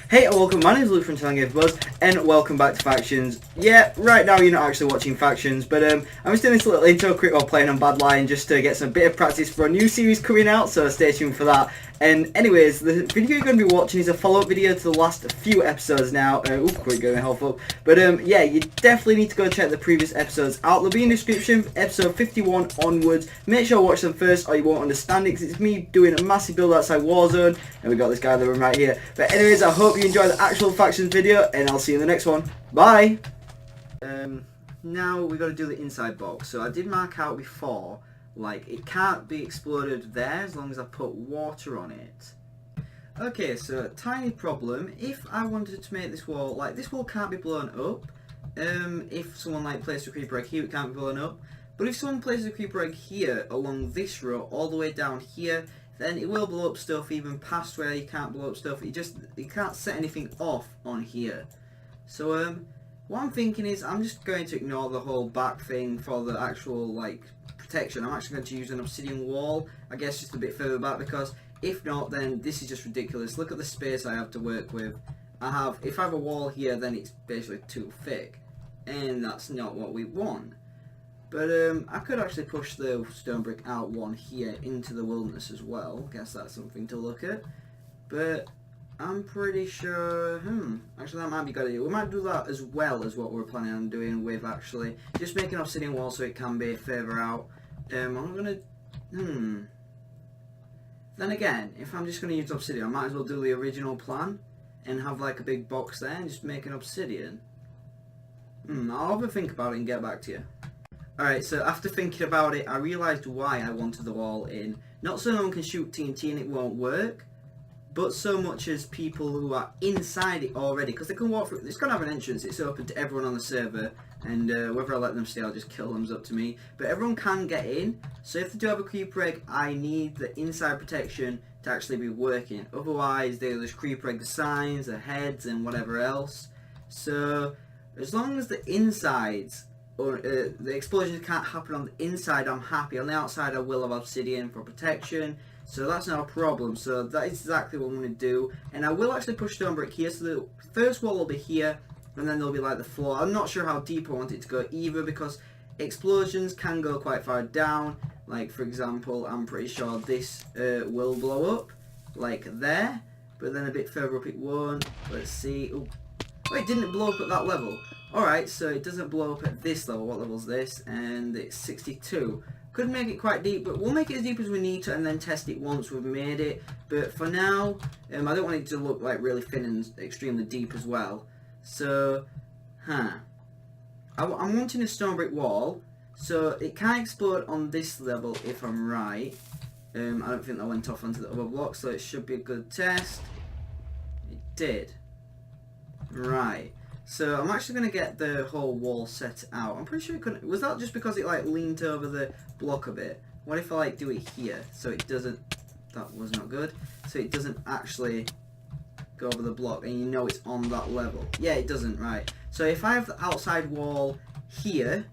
Hey, welcome, my name is Luke from GamingForBuzz, and welcome back to Factions. Yeah, right now you're not actually watching Factions, but I'm just doing this little intro quick while playing on Bad Line just to get some bit of practice for a new series coming out, so stay tuned for that. And anyways, the video you're going to be watching is a follow-up video to the last few episodes now. Quick going health up. But yeah, you definitely need to go check the previous episodes out. They'll be in the description, episode 51 onwards. Make sure to watch them first or you won't understand it, because it's me doing a massive build outside Warzone, and we got this guy in the room right here. But anyways, I hope you enjoy the actual Factions video, and I'll see you in the next one. Bye! Now we got to do the inside box. So I did mark out before, like, it can't be exploded there as long as I put water on it. Okay, so tiny problem. If I wanted to make this wall, like, this wall can't be blown up. If someone like places a creeper egg here, it can't be blown up. But if someone places a creeper egg here along this row all the way down here, then it will blow up stuff even past where you can't blow up stuff. You can't set anything off on here. So what I'm thinking is I'm just going to ignore the whole back thing for the actual, like, protection. I'm actually going to use an obsidian wall, I guess, just a bit further back, because if not, then this is just ridiculous. Look at the space I have to work with. If I have a wall here, then it's basically too thick, and that's not what we want. But I could actually push the stone brick out one here into the wilderness as well. Guess that's something to look at. But I'm pretty sure, actually that might be a good idea. We might do that as well as what we're planning on doing with actually just making an obsidian wall so it can be further out. I'm gonna, then again, if I'm just gonna use obsidian, I might as well do the original plan and have like a big box there and just make an obsidian. I'll have a think about it and get back to you. Alright, so after thinking about it, I realised why I wanted the wall in. Not so no one can shoot TNT and it won't work, but so much as people who are inside it already, because they can walk through. It's going to have an entrance, it's open to everyone on the server, and whether I let them stay, I'll just kill them, it's up to me. But everyone can get in, so if they do have a creeper egg, I need the inside protection to actually be working. Otherwise, there's creeper egg signs, the heads, and whatever else. So, as long as the insides, or the explosions can't happen on the inside, I'm happy. On the outside, I will have obsidian for protection. So that's not a problem. So that is exactly what I'm going to do. And I will actually push stone brick here. So the first wall will be here, and then there'll be like the floor. I'm not sure how deep I want it to go either, because explosions can go quite far down. Like, for example, I'm pretty sure this will blow up, like there. But then a bit further up it won't. Let's see. Ooh. Oh, it didn't blow up at that level. Alright, so it doesn't blow up at this level. What level is this? And it's 62. Could make it quite deep, but we'll make it as deep as we need to and then test it once we've made it. But for now, I don't want it to look like really thin and extremely deep as well. So, I'm wanting a stone brick wall, so it can't explode on this level if I'm right. I don't think that went off onto the other block, so it should be a good test. It did. Right. So I'm actually going to get the whole wall set out. I'm pretty sure it couldn't. Was that just because it like leaned over the block a bit? What if I like do it here so it doesn't? That was not good. So it doesn't actually go over the block, and you know it's on that level. Yeah, it doesn't. Right. So if I have the outside wall here,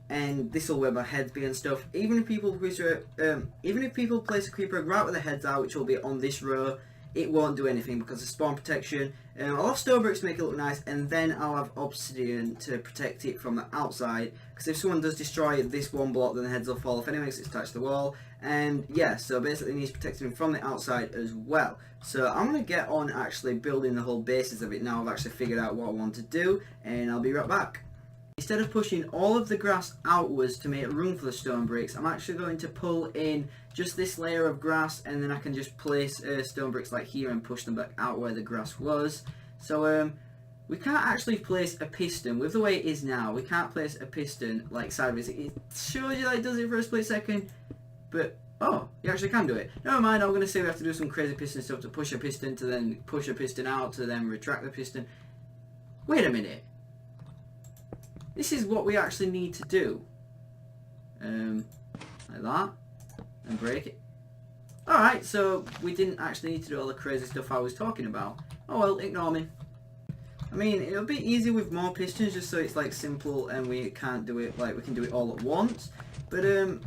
and this will where my heads be and stuff. Even if people place a creeper egg right where the heads are, which will be on this row, it won't do anything because of spawn protection. I'll have stone bricks to make it look nice, and then I'll have obsidian to protect it from the outside, because if someone does destroy this one block, then the heads will fall off anyway because it's attached to the wall. And yeah, so basically it needs protecting from the outside as well. So I'm going to get on actually building the whole basis of it now. I've actually figured out what I want to do, and I'll be right back. Instead of pushing all of the grass outwards to make room for the stone bricks, I'm actually going to pull in just this layer of grass, and then I can just place stone bricks like here and push them back out where the grass was. So we can't actually place a piston with the way it is now. We can't place a piston like sideways. It shows you that it does it for a split second, but oh, you actually can do it. Never mind, I'm going to say we have to do some crazy piston stuff to push a piston, to then push a piston out, to then retract the piston. Wait a minute. This is what we actually need to do. Like that. And break it. Alright, so we didn't actually need to do all the crazy stuff I was talking about. Oh well, ignore me. I mean, it'll be easy with more pistons, just so it's like simple and we can't do it, like we can do it all at once. But oh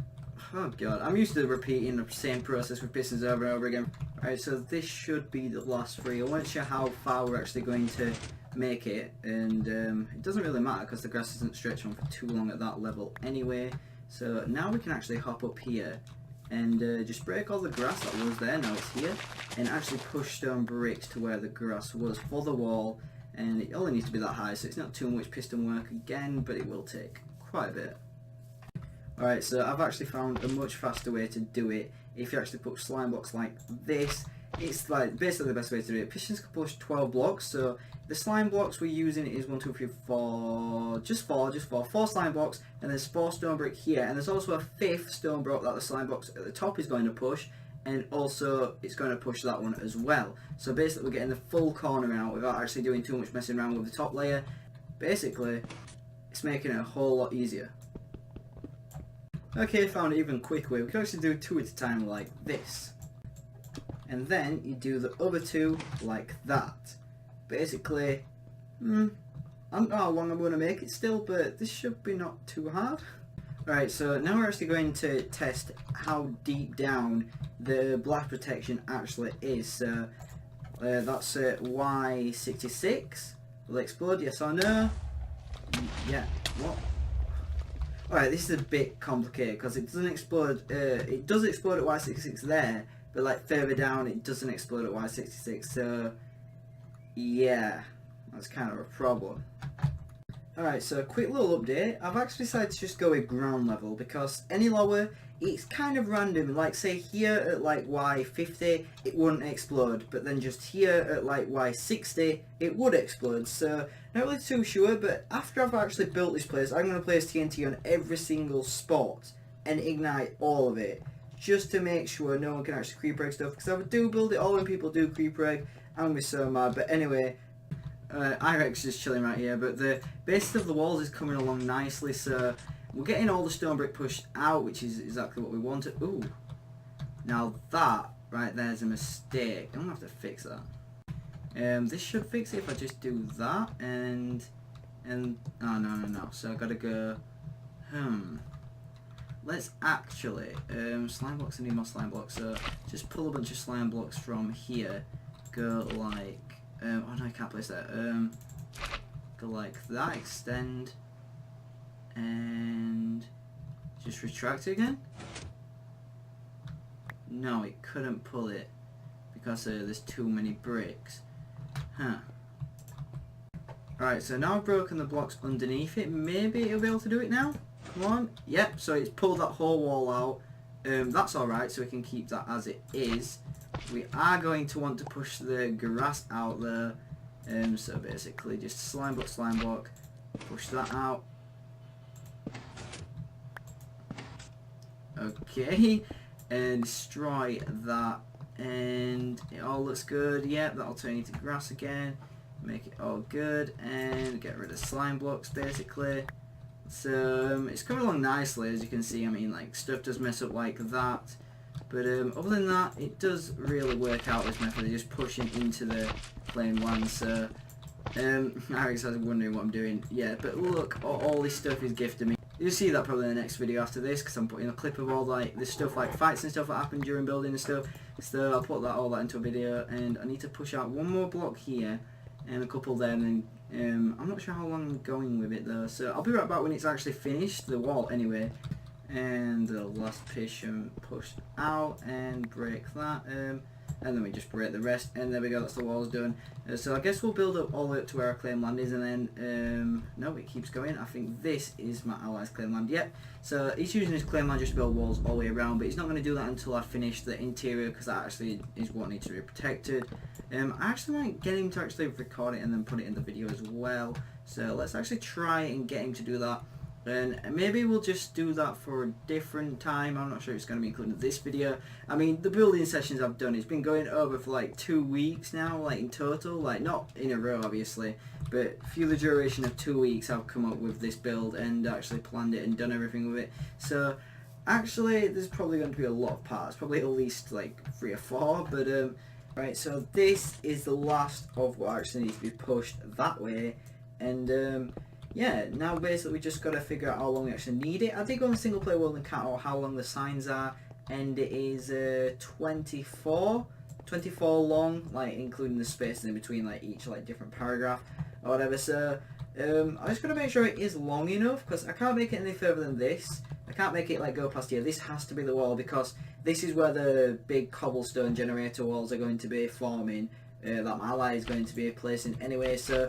god, I'm used to repeating the same process with pistons over and over again. Alright, so this should be the last 3. I wasn't sure how far we're actually going to make it, and it doesn't really matter because the grass isn't stretching for too long at that level anyway. So now we can actually hop up here and just break all the grass that was there, now it's here, and actually push stone bricks to where the grass was for the wall, and it only needs to be that high, so it's not too much piston work again, but it will take quite a bit. Alright, so I've actually found a much faster way to do it. If you actually put slime blocks like this, it's like basically the best way to do it. Pistons can push 12 blocks, so the slime blocks we're using is 1, 2, 3, 4, just 4 slime blocks, and there's 4 stone brick here, and there's also a 5th stone block that the slime blocks at the top is going to push, and also it's going to push that one as well. So basically we're getting the full corner out without actually doing too much messing around with the top layer. Basically, it's making it a whole lot easier. Okay, found an even quicker way. We can actually do 2 at a time like this. And then you do the other 2 like that. Basically, I don't know how long I'm going to make it still, but this should be not too hard. Alright, so now we're actually going to test how deep down the blast protection actually is. So that's Y66. Will it explode, yes or no? Yeah, what? Alright, this is a bit complicated because it doesn't explode, it does explode at Y66 there, but like further down it doesn't explode at Y66, so yeah, that's kind of a problem. Alright, so a quick little update. I've actually decided to just go with ground level because any lower, it's kind of random. Like say here at like Y50, it wouldn't explode, but then just here at like Y60, it would explode. So not really too sure, but after I've actually built this place, I'm going to place TNT on every single spot and ignite all of it, just to make sure no one can actually creeper egg stuff. Because if I do build it all when people do creeper egg, I'm going to be so mad. But anyway, Irex is chilling right here, but the base of the walls is coming along nicely, so we're getting all the stone brick pushed out, which is exactly what we wanted. Ooh, now that right there is a mistake. I'm gonna have to fix that. This should fix it if I just do that, and oh no. So I gotta go. Let's actually slime blocks. I need more slime blocks. So just pull a bunch of slime blocks from here. Go like. Oh no, I can't place that. Go like that, extend, and just retract it again. No, it couldn't pull it because there's too many bricks. Alright, so now I've broken the blocks underneath it. Maybe it'll be able to do it now. Come on. Yep, so it's pulled that whole wall out. That's alright, so we can keep that as it is. We are going to want to push the grass out there, so basically just slime block, push that out. Okay, and destroy that, and it all looks good. Yep, that'll turn into grass again, make it all good, and get rid of slime blocks basically. So it's coming along nicely, as you can see. I mean, like, stuff does mess up like that. But other than that, it does really work out, this method of just pushing into the plain land. So Alex is wondering what I'm doing. Yeah, but look, all this stuff is gifted me. You'll see that probably in the next video after this, because I'm putting a clip of all like this stuff, like fights and stuff that happened during building and stuff. So I'll put all that into a video, and I need to push out one more block here and a couple there, and then I'm not sure how long I'm going with it though. So I'll be right back when it's actually finished, the wall anyway. And the last piston pushed out, and break that, and then we just break the rest, and there we go, that's the walls done. So I guess we'll build up all the way up to where our claim land is, and then no, it keeps going. I think this is my ally's claim land. Yep, so he's using his claim land just to build walls all the way around, but he's not going to do that until I finish the interior, because that actually is what needs to be protected. I actually might get him to actually record it and then put it in the video as well, so let's actually try and get him to do that. And maybe we'll just do that for a different time. I'm not sure it's going to be included in this video. I mean, the building sessions I've done, it's been going over for like 2 weeks now, like in total. Like, not in a row, obviously, but through the duration of 2 weeks, I've come up with this build and actually planned it and done everything with it. So, actually, there's probably going to be a lot of parts, probably at least like 3 or 4, but right, so this is the last of what actually needs to be pushed that way, and yeah, now basically we just got to figure out how long we actually need it. I did go on single player world and count out how long the signs are, and it is 24. 24 long, like including the spaces in between like each like different paragraph or whatever. So I'm just gonna make sure it is long enough, because I can't make it any further than this. I can't make it like go past here. This has to be the wall, because this is where the big cobblestone generator walls are going to be forming, that my ally is going to be placing anyway. So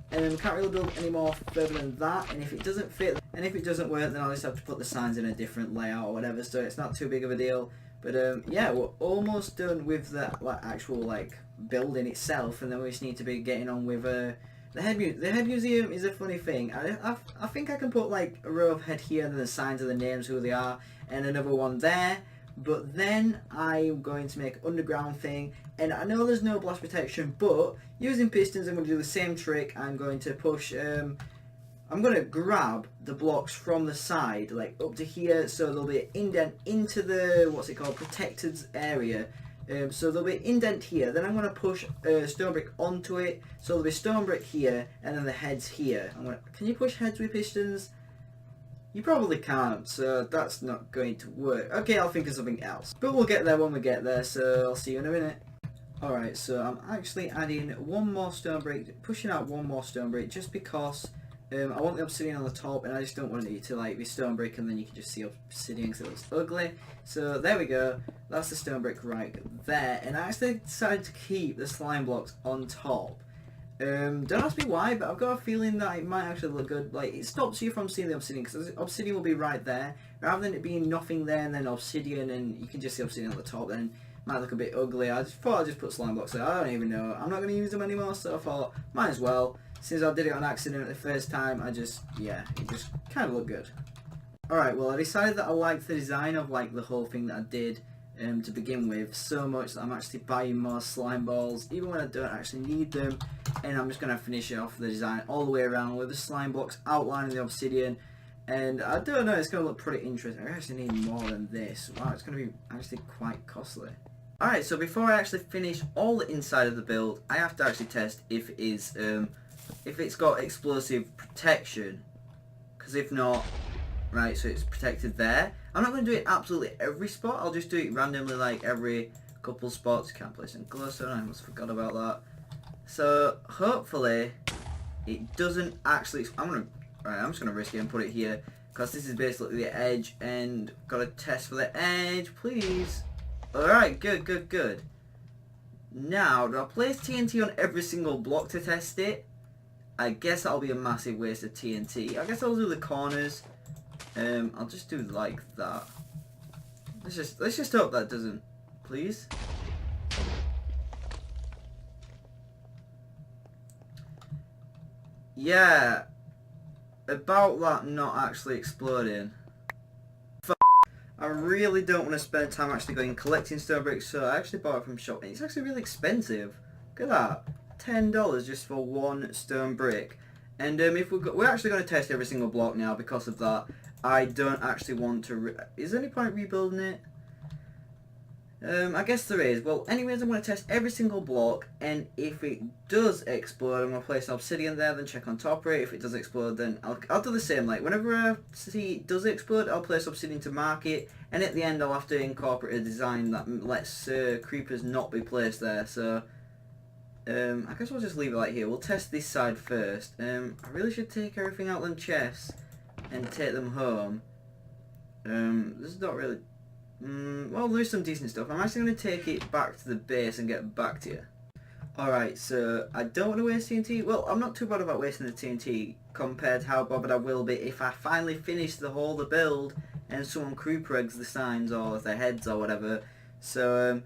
can't really build any more further than that, and if it doesn't fit and if it doesn't work, then I'll just have to put the signs in a different layout or whatever, so it's not too big of a deal. But yeah, we're almost done with the like actual like building itself, and then we just need to be getting on with the head museum. Is a funny thing. I think I can put like a row of head here, and then the signs of the names, who they are, and another one there. But then I'm going to make an underground thing, and I know there's no blast protection, but using pistons I'm going to do the same trick. I'm going to push, I'm going to grab the blocks from the side, like up to here, so there'll be an indent into the, what's it called, protected area. So there'll be an indent here, then I'm going to push stone brick onto it, so there'll be stone brick here, and then the heads here. Can you push heads with pistons? You probably can't, so that's not going to work. Okay, I'll think of something else. But we'll get there when we get there, so I'll see you in a minute. Alright, so I'm actually adding one more stone brick, pushing out one more stone brick, just because I want the obsidian on the top, and I just don't want it to like be stone brick and then you can just see obsidian because it looks ugly. So there we go, that's the stone brick right there, and I actually decided to keep the slime blocks on top. Don't ask me why, but I've got a feeling that it might actually look good. Like, it stops you from seeing the obsidian, because the obsidian will be right there, rather than it being nothing there and then obsidian and you can just see obsidian on the top. Then it might look a bit ugly. I just thought I'd just put slime blocks there. I don't even know. I'm not going to use them anymore, so I thought might as well. Since I did it on accident the first time, it just kind of looked good. Alright, well, I decided that I liked the design of like the whole thing that I did to begin with so much that I'm actually buying more slime balls even when I don't actually need them, and I'm just going to finish it off the design all the way around with the slime blocks outlining the obsidian. And I don't know, it's going to look pretty interesting. I actually need more than this. Wow, it's going to be actually quite costly. Alright, so before I actually finish all the inside of the build, I have to actually test if it is if it's got explosive protection, because if not, right, so it's protected there. I'm not going to do it absolutely every spot, I'll just do it randomly like every couple spots. Can't place some glowstone, I almost forgot about that. So hopefully it doesn't actually, I'm just going to risk it and put it here, because this is basically the edge, and got to test for the edge, please. Alright, good. Now, do I place TNT on every single block to test it? I guess that'll be a massive waste of TNT. I guess I'll do the corners. I'll just do like that. Let's just hope that doesn't, please. Yeah, about that not actually exploding. I really don't want to spend time actually going collecting stone bricks, so I actually bought it from shop, and it's actually really expensive. Look at that, $10 just for one stone brick. And if we're actually going to test every single block now because of that. I don't actually want to. Is there any point rebuilding it? I guess there is. Well, anyways, I'm going to test every single block, and if it does explode, I'm going to place an obsidian there, then check on top of it. If it does explode, then I'll do the same. Like, whenever I see it does explode, I'll place obsidian to mark it, and at the end I'll have to incorporate a design that lets creepers not be placed there. So, I guess we'll just leave it like here. We'll test this side first. I really should take everything out of them chests and take them home. This is not really... well, there's some decent stuff. I'm actually going to take it back to the base and get back to you. Alright, so I don't want to waste TNT. Well, I'm not too bad about wasting the TNT compared to how bothered I will be if I finally finish the build and someone creeper eggs the signs or the heads or whatever. So,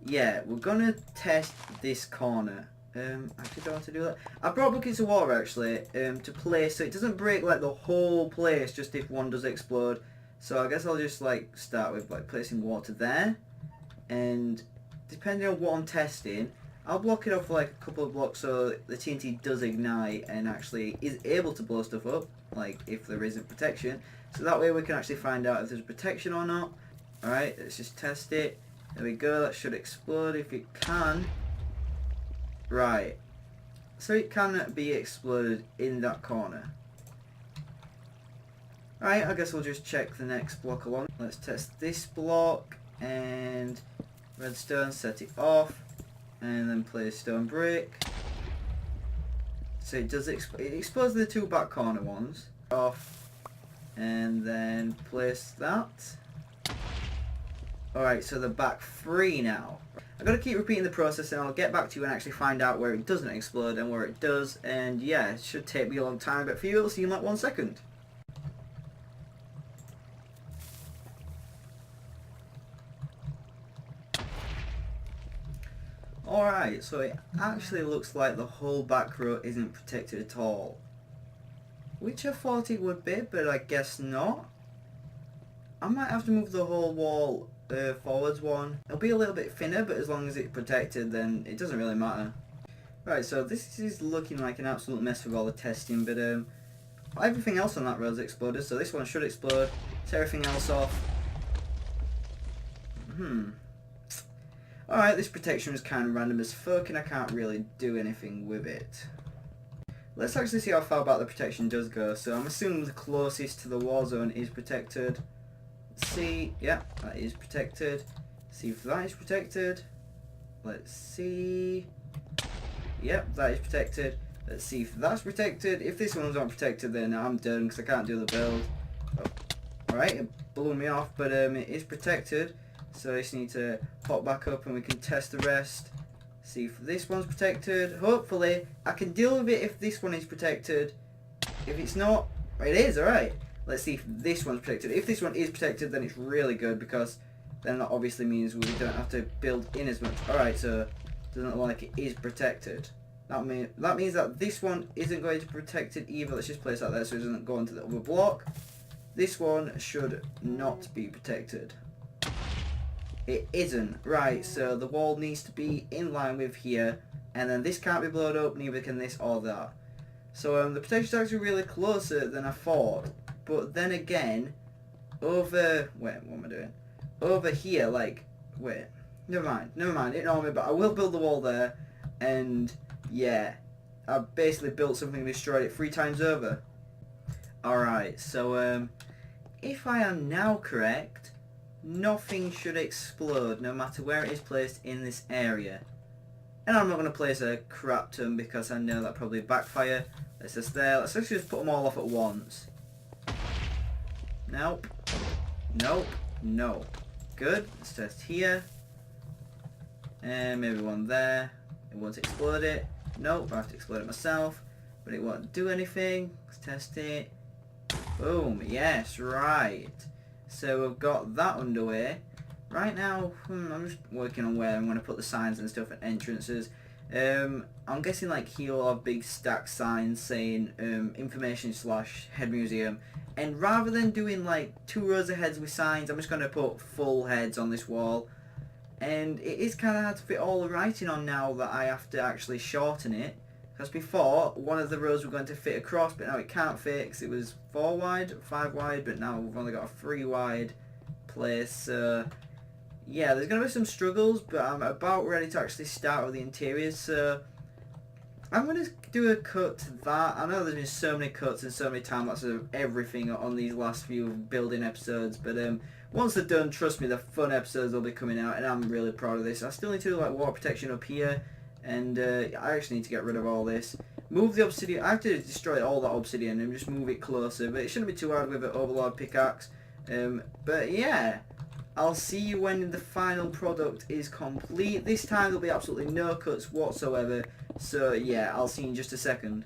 yeah, we're going to test this corner. Actually don't want to do that. I brought buckets of water actually to place so it doesn't break like the whole place just if one does explode. So I guess I'll just like start with like placing water there, and depending on what I'm testing, I'll block it off for like a couple of blocks so the TNT does ignite and actually is able to blow stuff up, like if there isn't protection. So that way we can actually find out if there's protection or not. Alright, let's just test it. There we go, that should explode if it can. Right, so it can be exploded in that corner. Right, I guess we'll just check the next block along. Let's test this block, and redstone, set it off. and then place stone brick. So it does it explodes the two back corner ones off, and then place that. Alright, so the back three now. I've got to keep repeating the process, and I'll get back to you and actually find out where it doesn't explode and where it does. And yeah, it should take me a long time, but for you it'll see in like 1 second. Alright, so it actually looks like the whole back row isn't protected at all. Which I thought it would be, but I guess not. I might have to move the whole wall forwards one. It'll be a little bit thinner, but as long as it's protected, then it doesn't really matter. Right, so this is looking like an absolute mess with all the testing, but everything else on that road's exploded, so this one should explode. Tear everything else off. Alright, this protection is kind of random as fuck, and I can't really do anything with it. Let's actually see how far back the protection does go. So I'm assuming the closest to the war zone is protected. Let's see, yeah, that is protected. See if that is protected. Let's see. Yep, that is protected. Let's see if that's protected. If this one's not protected, then I'm done because I can't do the build. Oh. Alright, it blew me off, but it is protected. So I just need to pop back up and we can test the rest. See if this one's protected. Hopefully, I can deal with it if this one is protected. If it's not, it is, alright. Let's see if this one's protected. If this one is protected, then it's really good because then that obviously means we don't have to build in as much. Alright, so it doesn't look like it is protected. That means that this one isn't going to be protected either. Let's just place that there so it doesn't go onto the other block. This one should not be protected. It isn't. Right, so the wall needs to be in line with here, and then this can't be blown up, neither can this or that. So the protection's actually really closer than I thought, but then again, over, wait, what am I doing? Over here, like, wait, never mind, ignore me, but I will build the wall there, and yeah, I basically built something and destroyed it 3 times over. Alright, so if I am now correct, nothing should explode no matter where it is placed in this area. And I'm not going to place a crap ton because I know that probably backfire. Let's just there. Let's actually just put them all off at once. Nope. Nope. No. Good. Let's test here. And maybe one there. It won't explode it. Nope. I have to explode it myself. But it won't do anything. Let's test it. Boom. Yes. Right. So we've got that underway. Right now, I'm just working on where I'm going to put the signs and stuff at entrances. I'm guessing like here will have big stack signs saying information / head museum. And rather than doing like 2 rows of heads with signs, I'm just going to put full heads on this wall. And it is kind of hard to fit all the writing on now that I have to actually shorten it. Because before, one of the rows were going to fit across, but now it can't fit because it was 4 wide, 5 wide, but now we've only got a 3 wide place. Yeah, there's going to be some struggles, but I'm about ready to actually start with the interiors. So I'm going to do a cut to that. I know there's been so many cuts and so many time-lapses of everything on these last few building episodes, but once they're done, trust me, the fun episodes will be coming out, and I'm really proud of this. I still need to do like water protection up here. And I actually need to get rid of all this. Move the obsidian. I have to destroy all that obsidian and just move it closer. But it shouldn't be too hard with an overlord pickaxe. But yeah, I'll see you when the final product is complete. This time there'll be absolutely no cuts whatsoever. So yeah, I'll see you in just a second.